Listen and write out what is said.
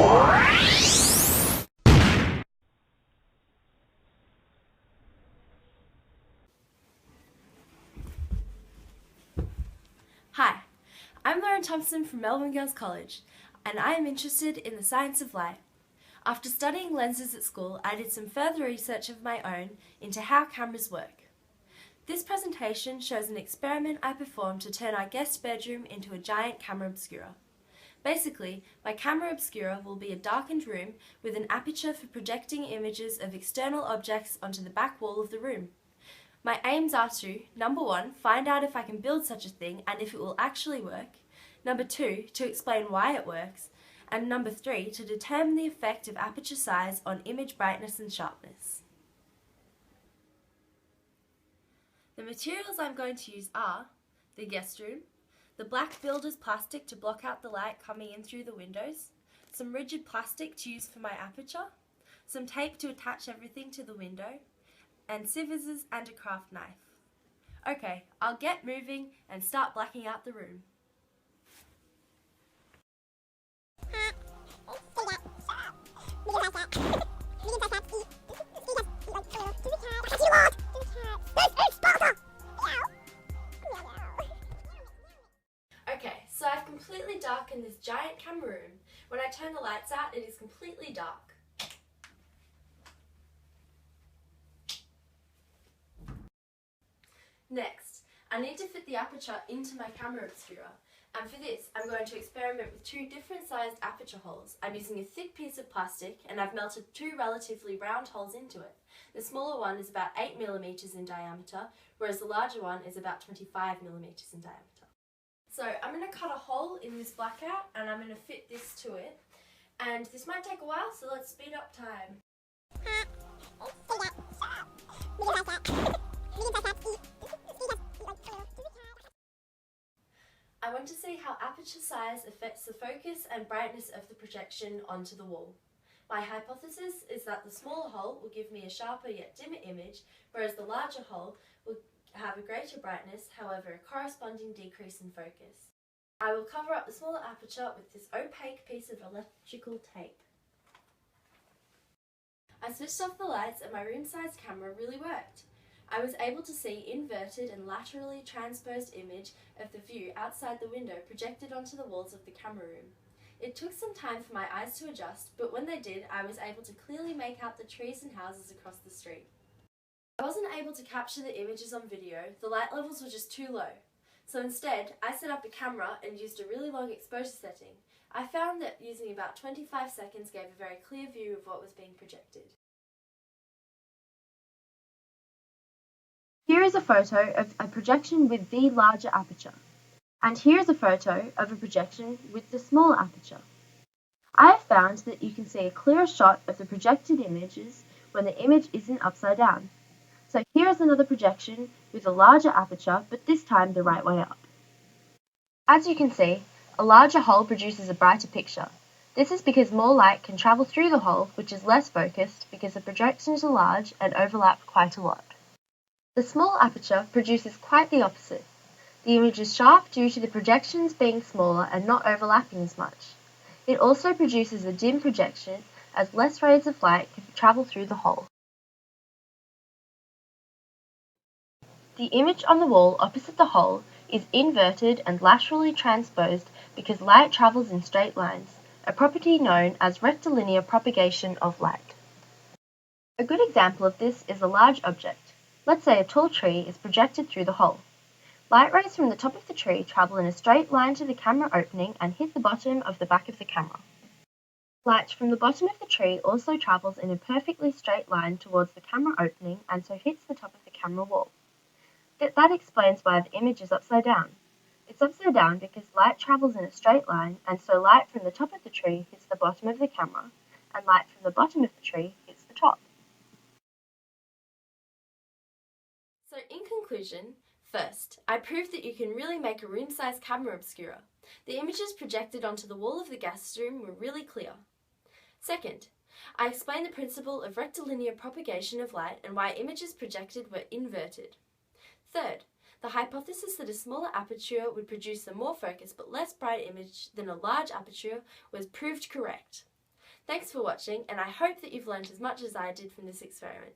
Hi, I'm Lauren Thompson from Melbourne Girls College, and I am interested in the science of light. After studying lenses at school, I did some further research of my own into how cameras work. This presentation shows an experiment I performed to turn our guest bedroom into a giant camera obscura. Basically, my camera obscura will be a darkened room with an aperture for projecting images of external objects onto the back wall of the room. My aims are to, number 1, find out if I can build such a thing and if it will actually work, number 2, to explain why it works, and number 3, to determine the effect of aperture size on image brightness and sharpness. The materials I'm going to use are the guest room, the black builder's plastic to block out the light coming in through the windows, some rigid plastic to use for my aperture, some tape to attach everything to the window, and scissors and a craft knife. Okay, I'll get moving and start blacking out the room. Okay, so I've completely darkened this giant camera room. When I turn the lights out, it is completely dark. Next, I need to fit the aperture into my camera obscura, and for this I'm going to experiment with 2 different sized aperture holes. I'm using a thick piece of plastic and I've melted 2 relatively round holes into it. The smaller one is about 8mm in diameter, whereas the larger one is about 25mm in diameter. So I'm going to cut a hole in this blackout and I'm going to fit this to it, and this might take a while, so let's speed up time. I want to see how aperture size affects the focus and brightness of the projection onto the wall. My hypothesis is that the smaller hole will give me a sharper yet dimmer image, whereas the larger hole will have a greater brightness, however a corresponding decrease in focus. I will cover up the smaller aperture with this opaque piece of electrical tape. I switched off the lights and my room-sized camera really worked. I was able to see inverted and laterally transposed image of the view outside the window projected onto the walls of the camera room. It took some time for my eyes to adjust, but when they did, I was able to clearly make out the trees and houses across the street. I wasn't able to capture the images on video, the light levels were just too low. So instead, I set up a camera and used a really long exposure setting. I found that using about 25 seconds gave a very clear view of what was being projected. Here is a photo of a projection with the larger aperture, and here is a photo of a projection with the smaller aperture. I have found that you can see a clearer shot of the projected images when the image isn't upside down. So here is another projection with a larger aperture, but this time the right way up. As you can see, a larger hole produces a brighter picture. This is because more light can travel through the hole, which is less focused because the projections are large and overlap quite a lot. The small aperture produces quite the opposite. The image is sharp due to the projections being smaller and not overlapping as much. It also produces a dim projection as less rays of light can travel through the hole. The image on the wall opposite the hole is inverted and laterally transposed because light travels in straight lines, a property known as rectilinear propagation of light. A good example of this is a large object. Let's say a tall tree is projected through the hole. Light rays from the top of the tree travel in a straight line to the camera opening and hit the bottom of the back of the camera. Light from the bottom of the tree also travels in a perfectly straight line towards the camera opening and so hits the top of the camera wall. That explains why the image is upside down. It's upside down because light travels in a straight line, and so light from the top of the tree hits the bottom of the camera, and light from the bottom of the tree hits the top. So in conclusion, first, I proved that you can really make a room-sized camera obscura. The images projected onto the wall of the guest room were really clear. Second, I explained the principle of rectilinear propagation of light and why images projected were inverted. Third, the hypothesis that a smaller aperture would produce a more focused but less bright image than a large aperture was proved correct. Thanks for watching, and I hope that you've learnt as much as I did from this experiment.